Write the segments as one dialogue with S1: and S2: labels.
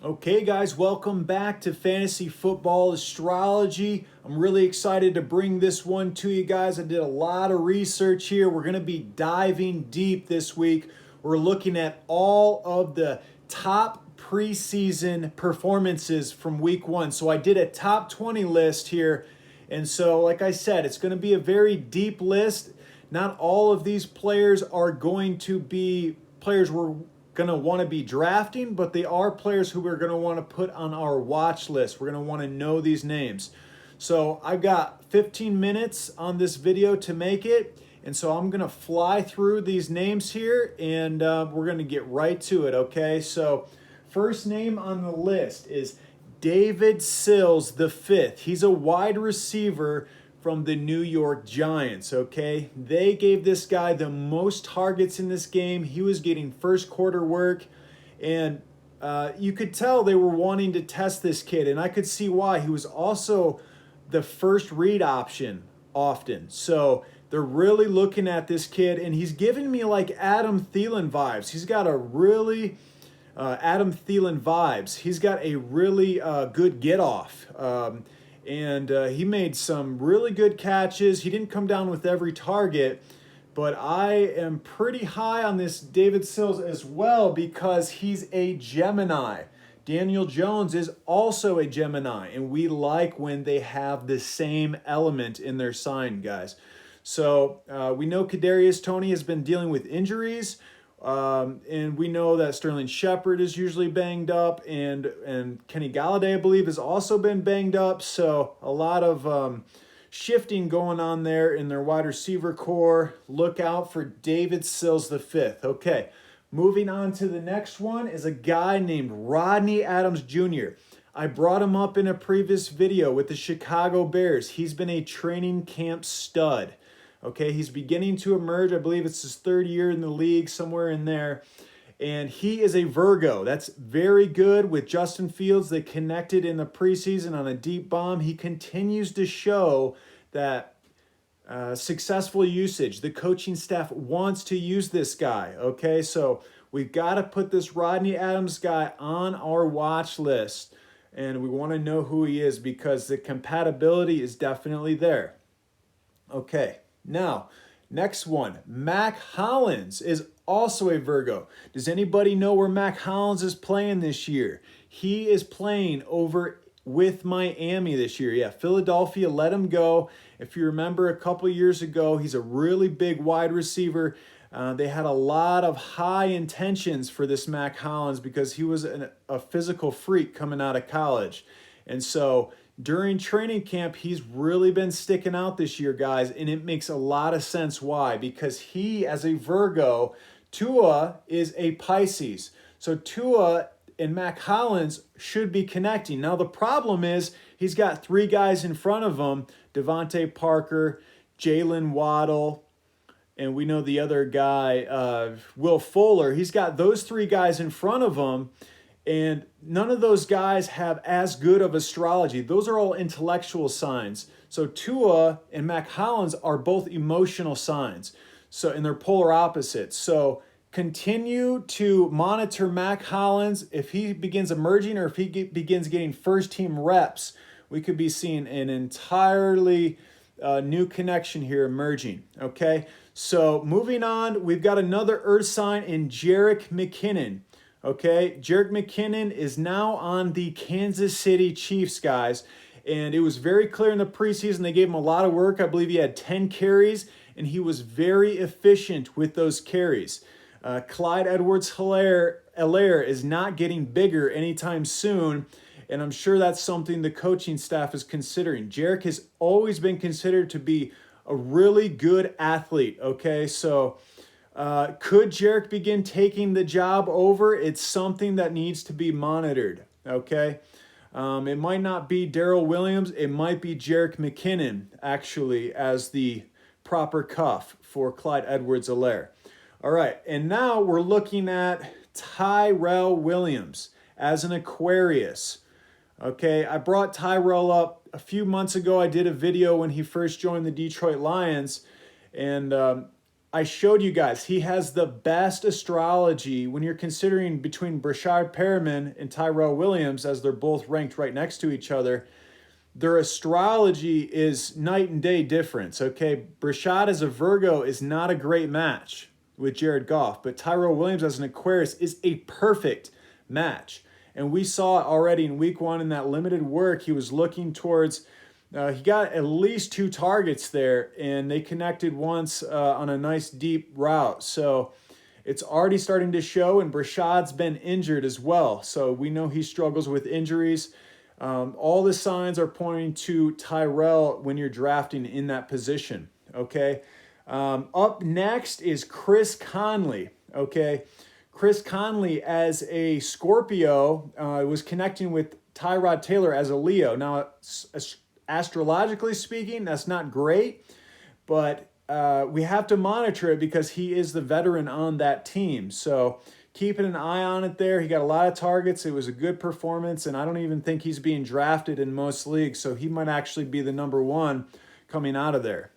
S1: Okay, guys, welcome back to Fantasy Football Astrology. I'm really excited to bring this one to you guys. I did a lot of research here. We're going to be diving deep this week. We're looking at all of the top preseason performances from week one. So I did a top 20 list here. And so, like I said, it's going to be a very deep list. Not all of these players are going to be players we're going to want to be drafting, but they are players who we're going to want to put on our watch list. We're going to want to know these names. So I've got 15 minutes on this video to make it, and so I'm going to fly through these names here, and we're going to get right to it, okay? So first name on the list is David Sills the fifth. He's a wide receiver from the New York Giants, okay? They gave this guy the most targets in this game. He was getting first quarter work, and you could tell they were wanting to test this kid, and I could see why. He was also the first read option often. So they're really looking at this kid, and he's giving me like Adam Thielen vibes. He's got a really Adam Thielen vibes. He's got a really good get off. And he made some really good catches. He didn't come down with every target, but I am pretty high on this David Sills as well because he's a Gemini. Daniel Jones is also a Gemini, and we like when they have the same element in their sign, guys. So we know Kadarius Toney has been dealing with injuries. And we know that Sterling Shepard is usually banged up, and Kenny Galladay, I believe, has also been banged up. So a lot of shifting going on there in their wide receiver core. Look out for David Sills the fifth. Okay, moving on to the next one is a guy named Rodney Adams Jr. I brought him up in a previous video with the Chicago Bears. He's been a training camp stud. Okay, he's beginning to emerge. I believe it's his third year in the league, somewhere in there. And he is a Virgo. That's very good with Justin Fields. They connected in the preseason on a deep bomb. He continues to show that successful usage. The coaching staff wants to use this guy. Okay, so we've got to put this Rodney Adams guy on our watch list. And we want to know who he is because the compatibility is definitely there. Okay. Now, next one, Mack Hollins is also a Virgo. Does anybody know where Mack Hollins is playing this year? He is playing over with Miami this year. Yeah, Philadelphia let him go. If you remember a couple years ago, he's a really big wide receiver. They had a lot of high intentions for this Mack Hollins because he was a physical freak coming out of college. And so during training camp, he's really been sticking out this year, guys, and it makes a lot of sense why. Because he, as a Virgo, Tua is a Pisces. So Tua and Mack Hollins should be connecting. Now, the problem is he's got three guys in front of him, Devontae Parker, Jalen Waddle, and we know the other guy, Will Fuller. He's got those three guys in front of him. And none of those guys have as good of astrology. Those are all intellectual signs. So Tua and Mack Hollins are both emotional signs. So, and they're polar opposites. So continue to monitor Mack Hollins. If he begins emerging or if he begins getting first team reps, we could be seeing an entirely new connection here emerging. Okay. So moving on, we've got another earth sign in Jerick McKinnon. Okay, Jerick McKinnon is now on the Kansas City Chiefs, guys. And it was very clear in the preseason. They gave him a lot of work. I believe he had 10 carries, and he was very efficient with those carries. Clyde Edwards-Helaire is not getting bigger anytime soon, and I'm sure that's something the coaching staff is considering. Jerick has always been considered to be a really good athlete, okay? So could Jerick begin taking the job over? It's something that needs to be monitored, okay? It might not be Darrell Williams. It might be Jerick McKinnon, actually, as the proper cuff for Clyde Edwards-Helaire. All right, and now we're looking at Tyrell Williams as an Aquarius. Okay, I brought Tyrell up a few months ago. I did a video when he first joined the Detroit Lions, and I showed you guys he has the best astrology when you're considering between Brashard Perriman and Tyrell Williams, as they're both ranked right next to each other. Their astrology is night and day difference, okay? Brashad as a Virgo is not a great match with Jared Goff, but Tyrell Williams as an Aquarius is a perfect match. And we saw it already in week 1 in that limited work. He was looking towards, he got at least 2 targets there, and they connected once on a nice deep route. So it's already starting to show, and Brashad's been injured as well. So we know he struggles with injuries. All the signs are pointing to Tyrell when you're drafting in that position, okay? Up next is Chris Conley, okay? Chris Conley as a Scorpio was connecting with Tyrod Taylor as a Leo. Now, astrologically speaking, that's not great, but we have to monitor it because he is the veteran on that team. So keeping an eye on it there. He got a lot of targets. It was a good performance, and I don't even think he's being drafted in most leagues, so he might actually be the number 1 coming out of there.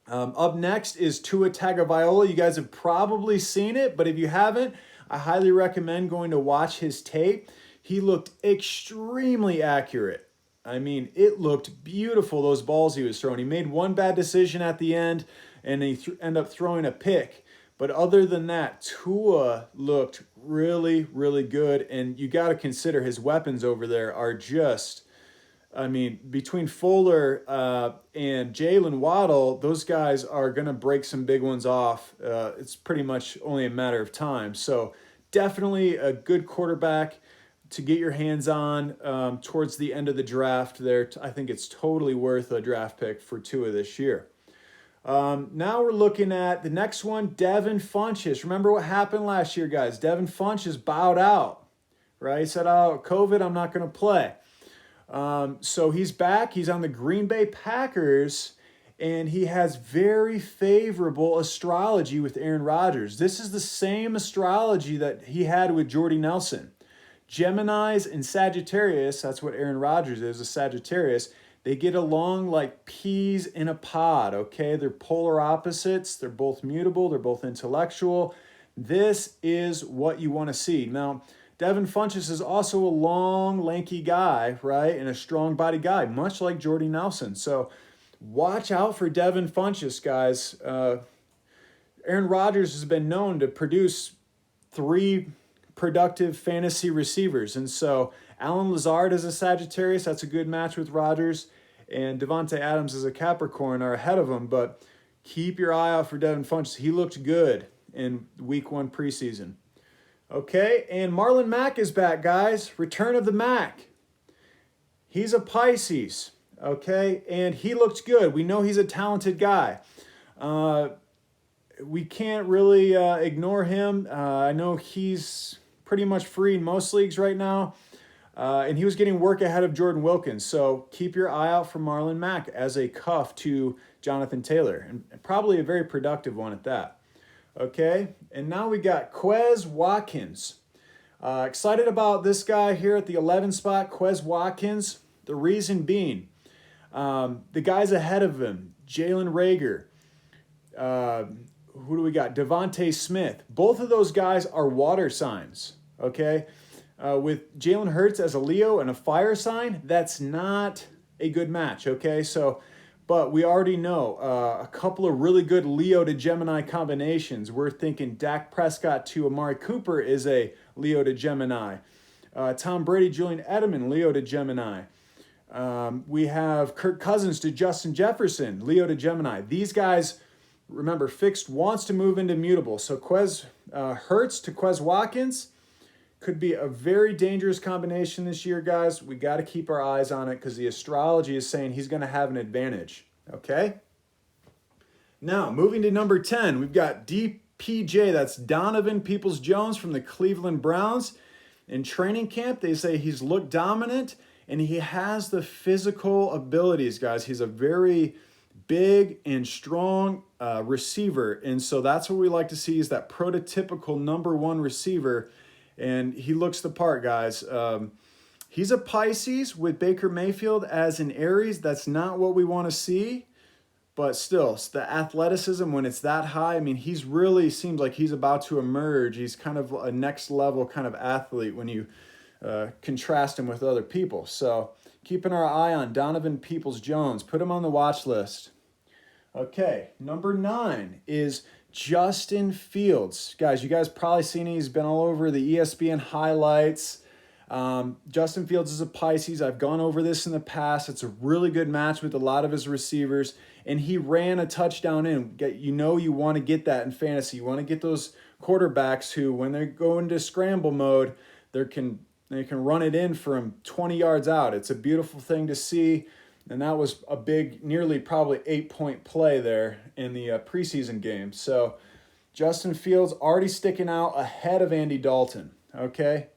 S1: Up next is Tua Tagovailoa. You guys have probably seen it, but if you haven't, I highly recommend going to watch his tape. He looked extremely accurate. I mean, it looked beautiful, those balls he was throwing. He made one bad decision at the end, and he ended up throwing a pick. But other than that, Tua looked really, really good. And you got to consider his weapons over there are just, I mean, between Fuller and Jalen Waddle, those guys are going to break some big ones off. It's pretty much only a matter of time. So definitely a good quarterback to get your hands on towards the end of the draft there. I think it's totally worth a draft pick for Tua this year. Now we're looking at the next one, Devin Funchess. Remember what happened last year, guys? Devin Funchess bowed out, right? He said, oh, COVID, I'm not going to play. So he's back. He's on the Green Bay Packers, and he has very favorable astrology with Aaron Rodgers. This is the same astrology that he had with Jordy Nelson. Geminis and Sagittarius, that's what Aaron Rodgers is, a Sagittarius. They get along like peas in a pod, okay? They're polar opposites. They're both mutable. They're both intellectual. This is what you want to see. Now, Devin Funchess is also a long, lanky guy, right? And a strong body guy, much like Jordy Nelson. So watch out for Devin Funchess, guys. Aaron Rodgers has been known to produce 3 productive fantasy receivers. And so Alan Lazard is a Sagittarius. That's a good match with Rodgers. And Devontae Adams is a Capricorn are ahead of him. But keep your eye out for Devin Funchess. He looked good in week 1 preseason. Okay, and Marlon Mack is back, guys. Return of the Mack. He's a Pisces, okay? And he looked good. We know he's a talented guy. We can't really ignore him. I know he's pretty much free in most leagues right now. And he was getting work ahead of Jordan Wilkins. So keep your eye out for Marlon Mack as a cuff to Jonathan Taylor. And probably a very productive one at that. Okay, and now we got Quez Watkins. Excited about this guy here at the 11 spot, Quez Watkins. The reason being, the guys ahead of him, Jalen Reagor, who do we got? Devontae Smith. Both of those guys are water signs, okay? With Jalen Hurts as a Leo and a fire sign, that's not a good match, okay? So, but we already know a couple of really good Leo to Gemini combinations. We're thinking Dak Prescott to Amari Cooper is a Leo to Gemini. Tom Brady, Julian Edelman, Leo to Gemini. We have Kirk Cousins to Justin Jefferson, Leo to Gemini. These guys, remember, fixed wants to move into mutable. So Quez Hurts to Quez Watkins could be a very dangerous combination this year, guys. We got to keep our eyes on it because the astrology is saying he's going to have an advantage, okay? Now, moving to number 10, we've got DPJ. That's Donovan Peoples Jones from the Cleveland Browns. In training camp, they say he's looked dominant, and he has the physical abilities, guys. He's a very big and strong receiver, and so that's what we like to see is that prototypical number 1 receiver. And he looks the part, guys. He's a Pisces with Baker Mayfield as an Aries. That's not what we want to see. but still, the athleticism, when it's that high, I mean, he's really seems like he's about to emerge. He's kind of a next level kind of athlete when you contrast him with other people. So keeping our eye on Donovan Peoples Jones. Put him on the watch list. Okay, number 9 is Justin Fields. Guys, you guys probably seen him. He's been all over the ESPN highlights. Justin Fields is a Pisces. I've gone over this in the past. It's a really good match with a lot of his receivers, and he ran a touchdown in. You want to get that in fantasy. You want to get those quarterbacks who, when they go into scramble mode, they can run it in from 20 yards out. It's a beautiful thing to see. And that was a big, nearly probably 8-point play there in the preseason game. So Justin Fields already sticking out ahead of Andy Dalton. Okay.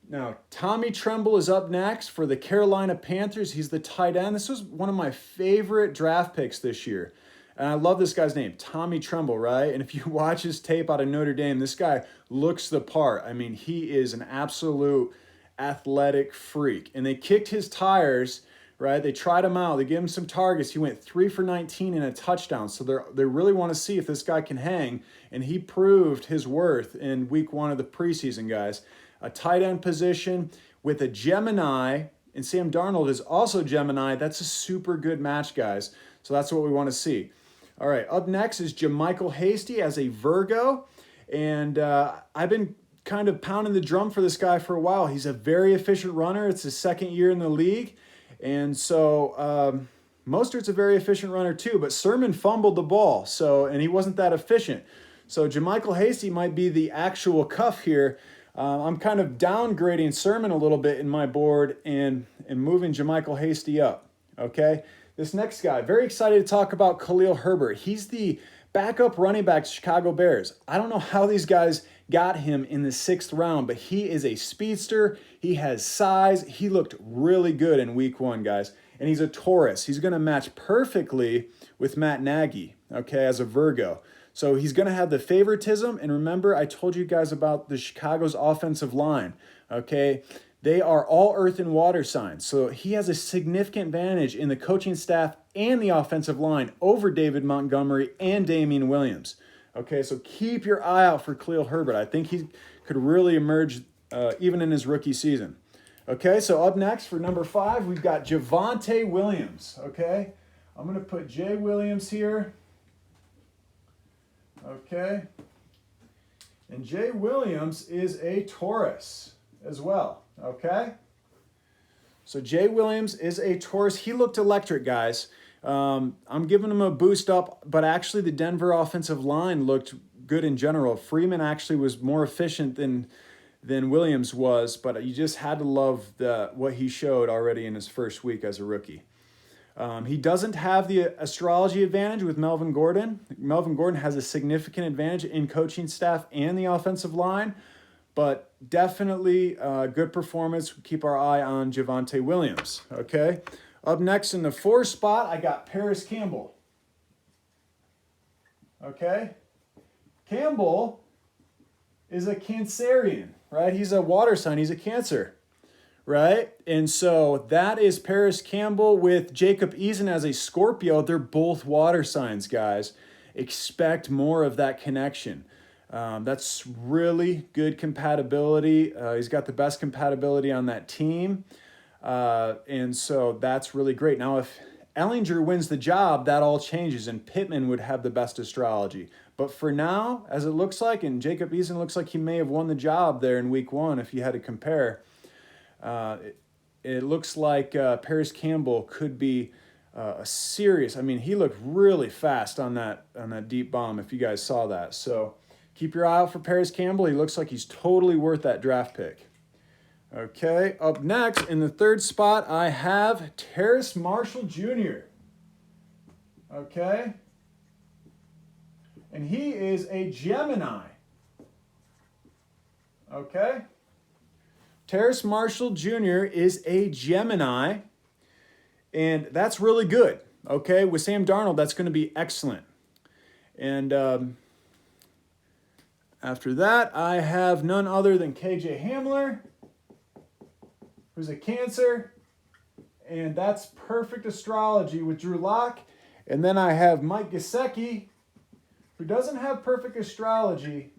S1: Now, Tommy Tremble is up next for the Carolina Panthers. He's the tight end. This was one of my favorite draft picks this year. And I love this guy's name, Tommy Tremble, right? And if you watch his tape out of Notre Dame, this guy looks the part. I mean, he is an absolute athletic freak. And they kicked his tires, right? They tried him out. They gave him some targets. He went 3 for 19 and a touchdown. So they really want to see if this guy can hang. And he proved his worth in week 1 of the preseason, guys. A tight end position with a Gemini, and Sam Darnold is also Gemini. That's a super good match, guys. So that's what we want to see. All right, up next is Jermichael Hasty as a Virgo. And I've been kind of pounding the drum for this guy for a while. He's a very efficient runner. It's his second year in the league. And so Mostert's a very efficient runner too, but Sermon fumbled the ball, and he wasn't that efficient. So Jermichael Hasty might be the actual cuff here. I'm kind of downgrading Sermon a little bit in my board and moving Jermichael Hasty up, okay? This next guy, very excited to talk about Khalil Herbert. He's the backup running back to Chicago Bears. I don't know how these guys got him in the 6th round, but he is a speedster. He has size. He looked really good in week 1, guys. And he's a Taurus. He's going to match perfectly with Matt Nagy, okay, as a Virgo. So he's going to have the favoritism. And remember, I told you guys about the Chicago's offensive line, okay? They are all earth and water signs. So he has a significant advantage in the coaching staff and the offensive line over David Montgomery and Damian Williams. Okay, so keep your eye out for Khalil Herbert. I think he could really emerge even in his rookie season. Okay, so up next for number 5, we've got Javonte Williams. Okay, I'm going to put Jay Williams here. Okay, and Jay Williams is a Taurus as well. Okay, so Jay Williams is a Taurus. He looked electric, guys. I'm giving him a boost up, but actually the Denver offensive line looked good in general. Freeman actually was more efficient than Williams was, but you just had to love what he showed already in his first week as a rookie. He doesn't have the astrology advantage with Melvin Gordon. Melvin Gordon has a significant advantage in coaching staff and the offensive line, but definitely good performance. Keep our eye on Javonte Williams, okay? Up next in the 4 spot, I got Paris Campbell. Okay? Campbell is a Cancerian, right? He's a water sign. He's a Cancer, right? And so that is Paris Campbell with Jacob Eason as a Scorpio. They're both water signs, guys. Expect more of that connection. That's really good compatibility. He's got the best compatibility on that team. And so that's really great. Now, if Ellinger wins the job, that all changes, and Pittman would have the best astrology. But for now, as it looks like, and Jacob Eason looks like he may have won the job there in week 1 if you had to compare, it looks like Paris Campbell could be a serious, I mean, he looked really fast on that deep bomb if you guys saw that. So keep your eye out for Paris Campbell. He looks like he's totally worth that draft pick. Okay, up next in the 3rd spot, I have Terrace Marshall Jr. Okay, and he is a Gemini. Okay, Terrace Marshall Jr. is a Gemini, and that's really good. Okay, with Sam Darnold, that's going to be excellent. And after that, I have none other than KJ Hamler, who's a Cancer, and that's perfect astrology with Drew Lock. And then I have Mike Gesicki, who doesn't have perfect astrology,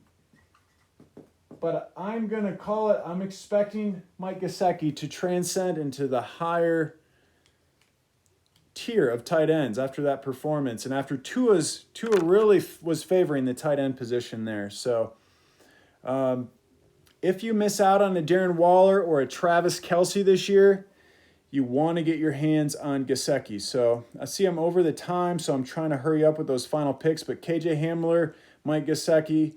S1: but I'm going to call it, I'm expecting Mike Gesicki to transcend into the higher tier of tight ends after that performance. And after Tua really was favoring the tight end position there. So if you miss out on a Darren Waller or a Travis Kelce this year, you want to get your hands on Gesicki. So I see I'm over the time, so I'm trying to hurry up with those final picks. But KJ Hamler, Mike Gesicki,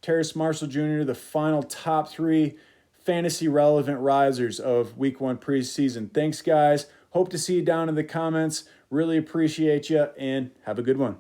S1: Terrace Marshall Jr., the final top 3 fantasy relevant risers of Week 1 preseason. Thanks, guys. Hope to see you down in the comments. Really appreciate you, and have a good one.